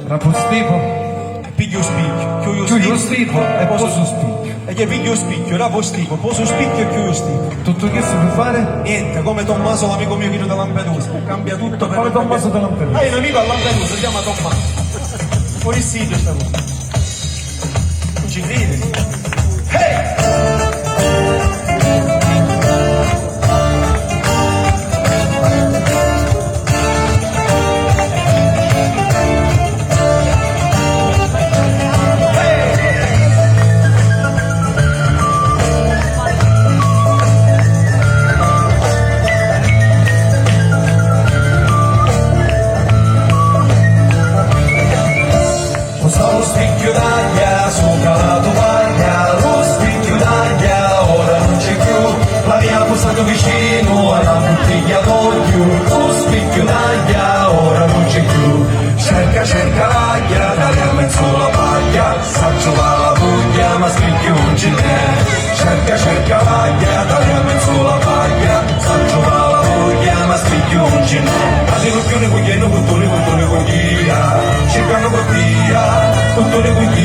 Rapostipo, Piglio spicchio, chiudo chiudo spicchio, stipo e poso spicchio. e che piglio spicchio, rapostipo, poso spicchio e chiudo spicchio. Tutto che si può fare? Niente, come Tommaso, l'amico mio che da Lampedusa. Cambia tutto per Come Tommaso da Lampedusa. Hai un amico a Lampedusa, si chiama Tommaso. Fuori sito sta cosa. Non ci credi? Hey! Lo spicchio d'aglia sopra la tovaglia, lo spicchio d'aglia ora non c'è più, l'abbiamo posato vicino alla bottiglia d'olio, lo spicchio d'aglia ora non c'è più, cerca cerca l'aglia, tagliamo in sulla paglia, sa trovare la voglia ma spicchio non ce n'è, cerca cerca l'aglia, tagliamo in sulla paglia, sa trovare la voglia ma spicchio non ce n'è, ma se non più ne vogliono, tutto ne vogliono, cercano per via, tutto ne vogliono.